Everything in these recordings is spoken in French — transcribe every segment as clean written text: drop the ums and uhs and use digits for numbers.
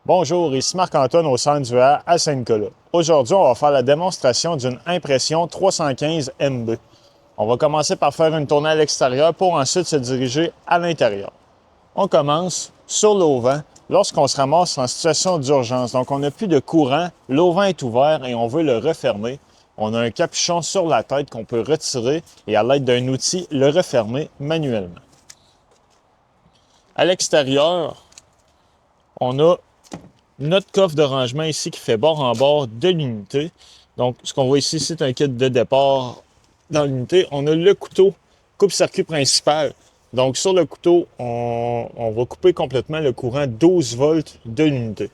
Bonjour, ici Marc-Antoine au centre du A à Saint-Nicolas. Aujourd'hui, on va faire la démonstration d'une impression 315 MB. On va commencer par faire une tournée à l'extérieur pour ensuite se diriger à l'intérieur. On commence sur l'auvent lorsqu'on se ramasse en situation d'urgence. Donc, on n'a plus de courant, l'auvent est ouvert et on veut le refermer. On a un capuchon sur la tête qu'on peut retirer et à l'aide d'un outil, le refermer manuellement. À l'extérieur, on a notre coffre de rangement ici qui fait bord en bord de l'unité. Donc, ce qu'on voit ici, c'est un kit de départ dans l'unité. On a le couteau coupe-circuit principal. Donc, sur le couteau, on va couper complètement le courant 12 volts de l'unité.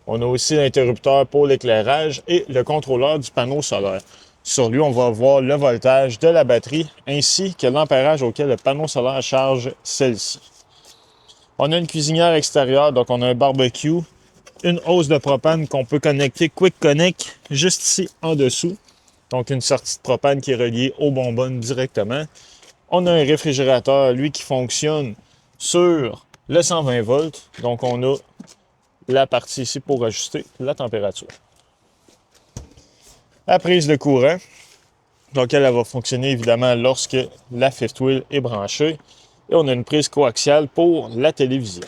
On a aussi l'interrupteur pour l'éclairage et le contrôleur du panneau solaire. Sur lui, on va voir le voltage de la batterie ainsi que l'ampérage auquel le panneau solaire charge celle-ci. On a une cuisinière extérieure, donc on a un barbecue, une hausse de propane qu'on peut connecter Quick Connect juste ici en dessous. Donc une sortie de propane qui est reliée aux bonbonnes directement. On a un réfrigérateur, lui, qui fonctionne sur le 120 volts. Donc on a la partie ici pour ajuster la température. La prise de courant, donc elle va fonctionner évidemment lorsque la fifth wheel est branchée. Et on a une prise coaxiale pour la télévision.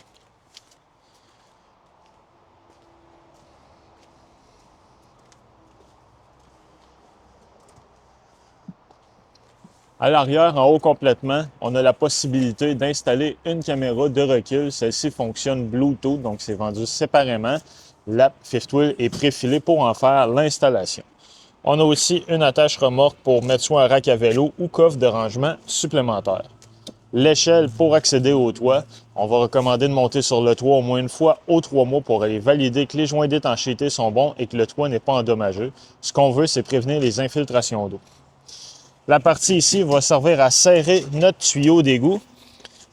À l'arrière, en haut complètement, on a la possibilité d'installer une caméra de recul. Celle-ci fonctionne Bluetooth, donc c'est vendu séparément. La fifth wheel est préfilée pour en faire l'installation. On a aussi une attache remorque pour mettre soit un rack à vélo ou coffre de rangement supplémentaire. L'échelle pour accéder au toit, on va recommander de monter sur le toit au moins une fois aux 3 mois pour aller valider que les joints d'étanchéité sont bons et que le toit n'est pas endommagé. Ce qu'on veut, c'est prévenir les infiltrations d'eau. La partie ici va servir à serrer notre tuyau d'égout.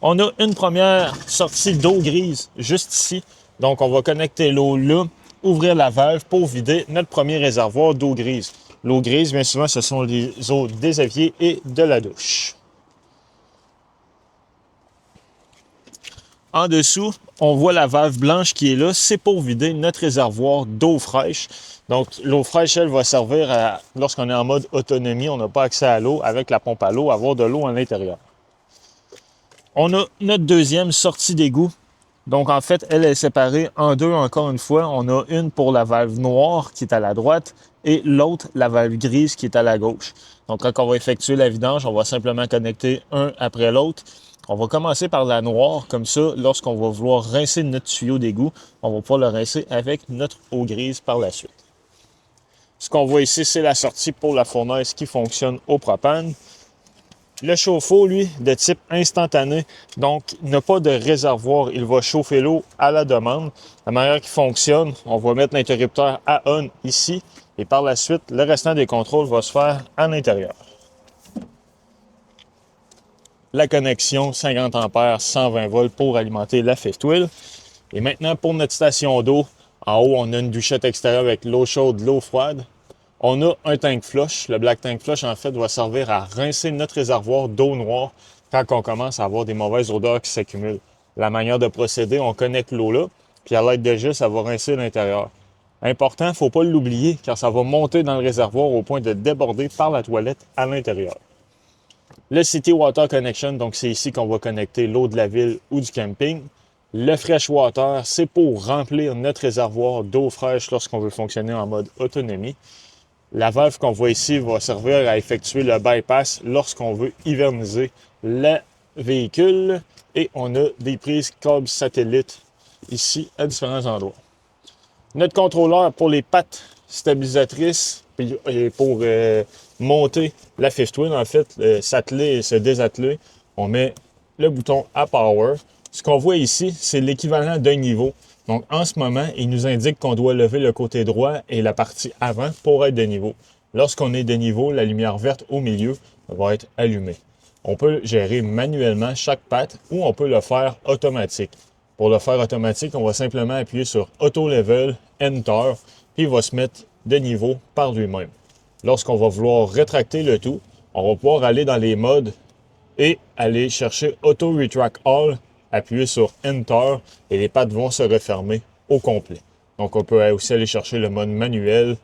On a une première sortie d'eau grise juste ici. Donc, on va connecter l'eau là, ouvrir la valve pour vider notre premier réservoir d'eau grise. L'eau grise, bien souvent, ce sont les eaux des éviers et de la douche. En dessous, on voit la valve blanche qui est là. C'est pour vider notre réservoir d'eau fraîche. Donc, l'eau fraîche, elle va servir à, lorsqu'on est en mode autonomie, on n'a pas accès à l'eau, avec la pompe à l'eau, avoir de l'eau à l'intérieur. On a notre deuxième sortie d'égout. Donc, en fait, elle est séparée en deux encore une fois. On a une pour la valve noire qui est à la droite et l'autre, la valve grise qui est à la gauche. Donc, quand on va effectuer la vidange, on va simplement connecter un après l'autre. On va commencer par la noire, comme ça, lorsqu'on va vouloir rincer notre tuyau d'égout, on va pouvoir le rincer avec notre eau grise par la suite. Ce qu'on voit ici, c'est la sortie pour la fournaise qui fonctionne au propane. Le chauffe-eau, lui, de type instantané, donc n'a pas de réservoir. Il va chauffer l'eau à la demande. La manière qu'il fonctionne, on va mettre l'interrupteur à on ici et par la suite, le restant des contrôles va se faire à l'intérieur. La connexion 50 A 120 volts pour alimenter la fifth wheel. Et maintenant, pour notre station d'eau, en haut, on a une douchette extérieure avec l'eau chaude, l'eau froide. On a un tank flush. Le black tank flush, en fait, va servir à rincer notre réservoir d'eau noire quand on commence à avoir des mauvaises odeurs qui s'accumulent. La manière de procéder, on connecte l'eau là, puis à l'aide de gel, ça va rincer l'intérieur. Important, il ne faut pas l'oublier, car ça va monter dans le réservoir au point de déborder par la toilette à l'intérieur. Le City Water Connection, donc c'est ici qu'on va connecter l'eau de la ville ou du camping. Le Fresh Water, c'est pour remplir notre réservoir d'eau fraîche lorsqu'on veut fonctionner en mode autonomie. La valve qu'on voit ici va servir à effectuer le bypass lorsqu'on veut hiverniser le véhicule. Et on a des prises câbles satellites ici à différents endroits. Notre contrôleur pour les pattes stabilisatrices et pour monter la fifth wheel, en fait, s'atteler et se désatteler, on met le bouton à power. Ce qu'on voit ici, c'est l'équivalent d'un niveau. Donc, en ce moment, il nous indique qu'on doit lever le côté droit et la partie avant pour être de niveau. Lorsqu'on est de niveau, la lumière verte au milieu va être allumée. On peut gérer manuellement chaque patte ou on peut le faire automatique. Pour le faire automatique, on va simplement appuyer sur Auto Level, Enter, puis il va se mettre de niveau par lui-même. Lorsqu'on va vouloir rétracter le tout, on va pouvoir aller dans les modes et aller chercher Auto Retract All, appuyer sur Enter et les pattes vont se refermer au complet. Donc on peut aussi aller chercher le mode manuel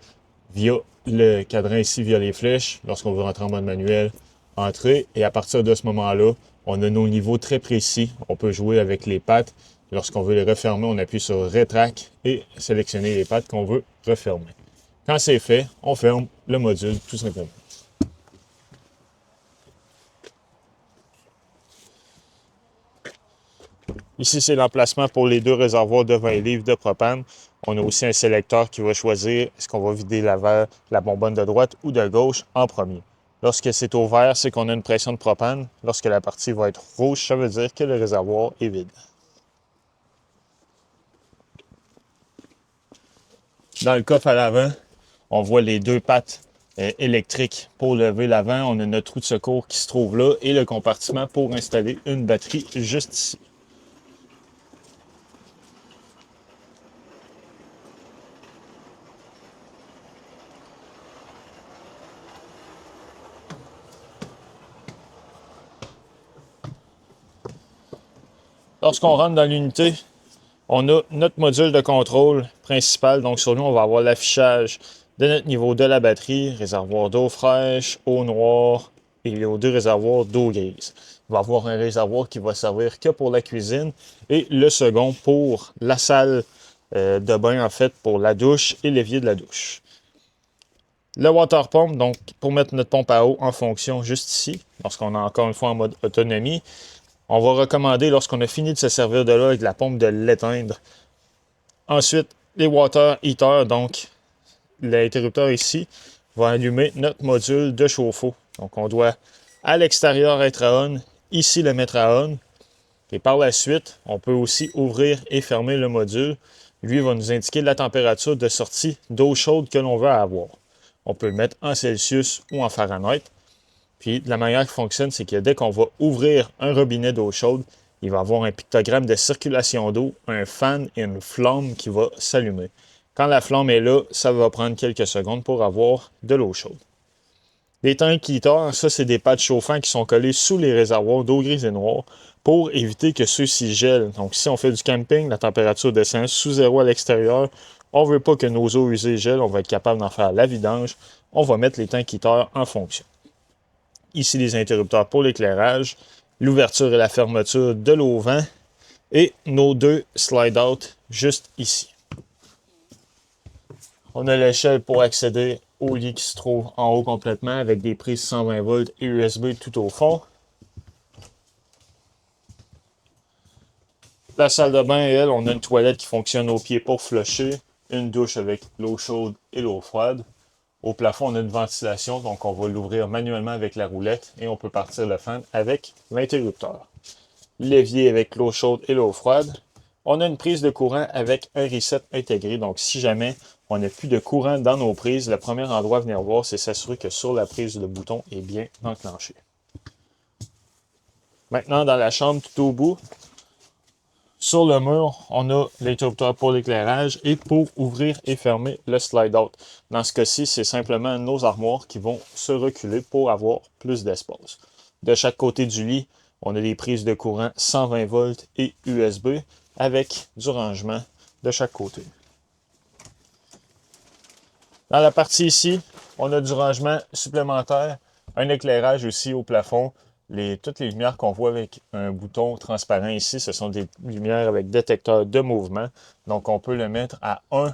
via le cadran ici, via les flèches. Lorsqu'on veut rentrer en mode manuel, entrer. Et à partir de ce moment-là, on a nos niveaux très précis. On peut jouer avec les pattes. Lorsqu'on veut les refermer, on appuie sur Retract et sélectionner les pattes qu'on veut refermer. Quand c'est fait, on ferme le module tout simplement. Ici, c'est l'emplacement pour les deux réservoirs de 20 livres de propane. On a aussi un sélecteur qui va choisir est-ce qu'on va vider la bonbonne de droite ou de gauche en premier. Lorsque c'est au vert, c'est qu'on a une pression de propane. Lorsque la partie va être rouge, ça veut dire que le réservoir est vide. Dans le coffre à l'avant, on voit les deux pattes électriques pour lever l'avant. On a notre trou de secours qui se trouve là et le compartiment pour installer une batterie juste ici. Lorsqu'on rentre dans l'unité, on a notre module de contrôle principal. Donc sur nous, on va avoir l'affichage de notre niveau de la batterie, réservoir d'eau fraîche, eau noire et les deux réservoirs d'eau grise. Il va y avoir un réservoir qui va servir que pour la cuisine et le second pour la salle de bain, en fait, pour la douche et l'évier de la douche. Le water pump, donc pour mettre notre pompe à eau en fonction juste ici, lorsqu'on est encore une fois en mode autonomie. On va recommander, lorsqu'on a fini de se servir de l'eau avec la pompe, de l'éteindre. Ensuite, les water heaters, donc l'interrupteur ici, va allumer notre module de chauffe-eau. Donc on doit à l'extérieur être à on, ici le mettre à on. Et par la suite, on peut aussi ouvrir et fermer le module. Lui va nous indiquer la température de sortie d'eau chaude que l'on veut avoir. On peut le mettre en Celsius ou en Fahrenheit. Puis la manière qui fonctionne, c'est que dès qu'on va ouvrir un robinet d'eau chaude, il va y avoir un pictogramme de circulation d'eau, un fan et une flamme qui va s'allumer. Quand la flamme est là, ça va prendre quelques secondes pour avoir de l'eau chaude. Les tanks heaters, ça c'est des pads chauffants qui sont collés sous les réservoirs d'eau grise et noire pour éviter que ceux-ci gèlent. Donc si on fait du camping, la température descend sous zéro à l'extérieur. On ne veut pas que nos eaux usées gèlent, on va être capable d'en faire la vidange. On va mettre les tanks heaters en fonction. Ici, les interrupteurs pour l'éclairage, l'ouverture et la fermeture de l'auvent et nos deux slide-out juste ici. On a l'échelle pour accéder au lit qui se trouve en haut complètement avec des prises 120 volts et USB tout au fond. La salle de bain, elle, on a une toilette qui fonctionne au pied pour flusher, une douche avec l'eau chaude et l'eau froide. Au plafond, on a une ventilation, donc on va l'ouvrir manuellement avec la roulette et on peut partir le fan avec l'interrupteur. L'évier avec l'eau chaude et l'eau froide. On a une prise de courant avec un reset intégré. Donc, si jamais on n'a plus de courant dans nos prises, le premier endroit à venir voir, c'est s'assurer que sur la prise, le bouton est bien enclenché. Maintenant, dans la chambre tout au bout, sur le mur, on a l'interrupteur pour l'éclairage et pour ouvrir et fermer le slide-out. Dans ce cas-ci, c'est simplement nos armoires qui vont se reculer pour avoir plus d'espace. De chaque côté du lit, on a des prises de courant 120 volts et USB avec du rangement de chaque côté. Dans la partie ici, on a du rangement supplémentaire, un éclairage aussi au plafond. Toutes les lumières qu'on voit avec un bouton transparent ici, ce sont des lumières avec détecteur de mouvement. Donc, on peut le mettre à 1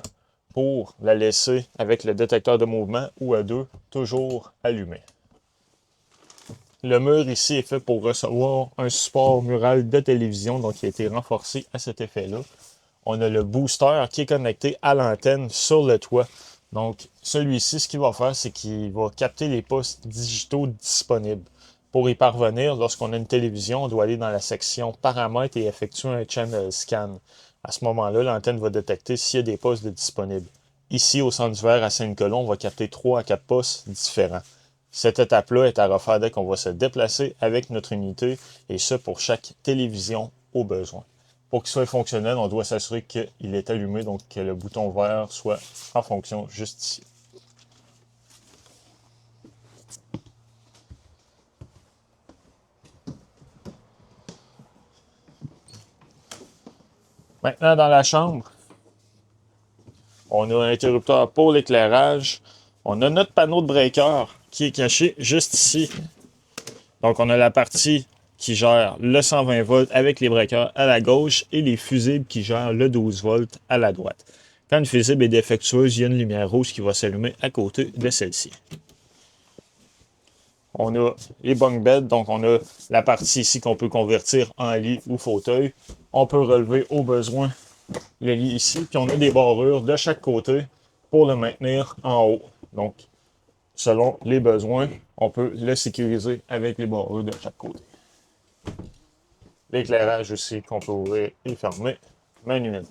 pour la laisser avec le détecteur de mouvement ou à 2, toujours allumé. Le mur ici est fait pour recevoir un support mural de télévision, donc qui a été renforcé à cet effet-là. On a le booster qui est connecté à l'antenne sur le toit. Donc, celui-ci, ce qu'il va faire, c'est qu'il va capter les postes digitaux disponibles. Pour y parvenir, lorsqu'on a une télévision, on doit aller dans la section paramètres et effectuer un channel scan. À ce moment-là, l'antenne va détecter s'il y a des postes disponibles. Ici, au centre du verre à Saint-Nicolas, on va capter 3 à 4 postes différents. Cette étape-là est à refaire dès qu'on va se déplacer avec notre unité, et ce pour chaque télévision au besoin. Pour qu'il soit fonctionnel, on doit s'assurer qu'il est allumé, donc que le bouton vert soit en fonction juste ici. Maintenant, dans la chambre, On a un interrupteur pour l'éclairage. On a notre panneau de breaker qui est caché juste ici. Donc, on a la partie qui gère le 120 volts avec les breakers à la gauche et les fusibles qui gèrent le 12 volts à la droite. Quand une fusible est défectueuse, il y a une lumière rouge qui va s'allumer à côté de celle-ci. On a les bunk beds, donc on a la partie ici qu'on peut convertir en lit ou fauteuil. On peut relever au besoin le lit ici, puis on a des barrures de chaque côté pour le maintenir en haut. Donc, selon les besoins, on peut le sécuriser avec les barrures de chaque côté. L'éclairage aussi qu'on peut ouvrir et fermer manuellement.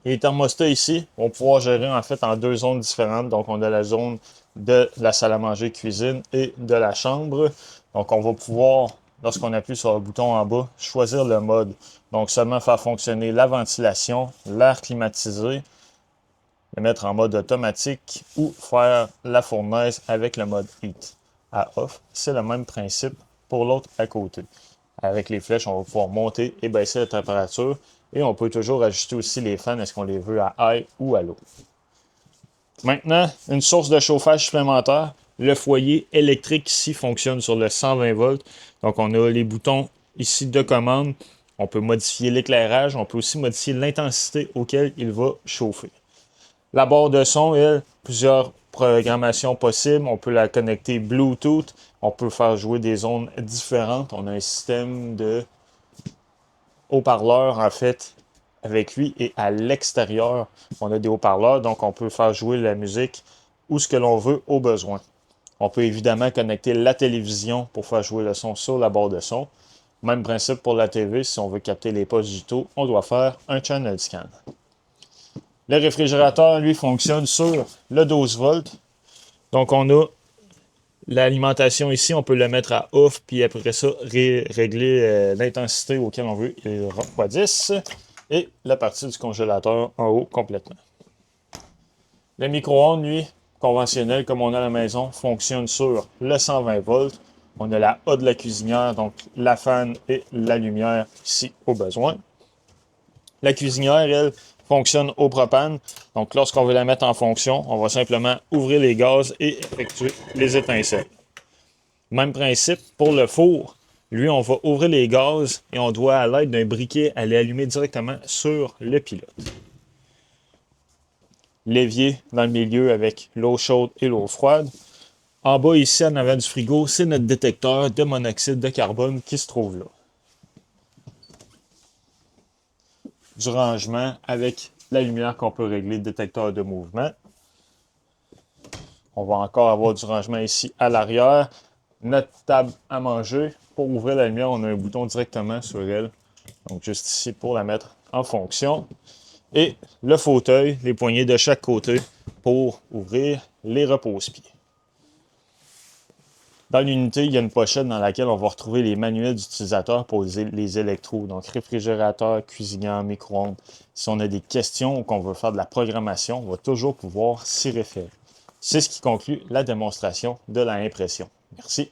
Les thermostats ici vont pouvoir gérer en fait en deux zones différentes. Donc, on a la zone de la salle à manger cuisine et de la chambre. Donc, on va pouvoir, lorsqu'on appuie sur le bouton en bas, choisir le mode. Donc, seulement faire fonctionner la ventilation, l'air climatisé, le mettre en mode automatique ou faire la fournaise avec le mode heat à off. C'est le même principe pour l'autre à côté. Avec les flèches, on va pouvoir monter et baisser la température. Et on peut toujours ajuster aussi les fans, est-ce qu'on les veut à high ou à low. Maintenant, une source de chauffage supplémentaire. Le foyer électrique ici fonctionne sur le 120 volts. Donc, on a les boutons ici de commande. On peut modifier l'éclairage. On peut aussi modifier l'intensité auquel il va chauffer. La barre de son, elle, plusieurs programmations possibles. On peut la connecter Bluetooth. On peut faire jouer des zones différentes. On a un système de haut-parleurs, en fait, avec lui. Et à l'extérieur, on a des haut-parleurs. Donc, on peut faire jouer la musique où ce que l'on veut au besoin. On peut évidemment connecter la télévision pour faire jouer le son sur la barre de son. Même principe pour la TV. Si on veut capter les postes digitaux, on doit faire un channel scan. Le réfrigérateur, lui, fonctionne sur le 12 volts. Donc, on a l'alimentation ici, on peut le mettre à off, puis après ça, régler l'intensité auquel on veut qu'il refroidisse. Et la partie du congélateur en haut complètement. Le micro-ondes, lui, conventionnel comme on a à la maison, fonctionne sur le 120 volts. On a la hotte de la cuisinière, donc la fan et la lumière ici au besoin. La cuisinière, elle, fonctionne au propane. Donc, lorsqu'on veut la mettre en fonction, on va simplement ouvrir les gaz et effectuer les étincelles. Même principe pour le four. Lui, on va ouvrir les gaz et on doit, à l'aide d'un briquet, aller allumer directement sur le pilote. L'évier dans le milieu avec l'eau chaude et l'eau froide. En bas, ici, en avant du frigo, c'est notre détecteur de monoxyde de carbone qui se trouve là. Du rangement avec la lumière qu'on peut régler, le détecteur de mouvement. On va encore avoir du rangement ici à l'arrière. Notre table à manger. Pour ouvrir la lumière, on a un bouton directement sur elle. Donc, juste ici pour la mettre en fonction. Et le fauteuil, les poignées de chaque côté pour ouvrir les repose-pieds. Dans l'unité, il y a une pochette dans laquelle on va retrouver les manuels d'utilisateurs pour les électros, donc réfrigérateur, cuisinière, micro-ondes. Si on a des questions ou qu'on veut faire de la programmation, on va toujours pouvoir s'y référer. C'est ce qui conclut la démonstration de l'impression. Merci.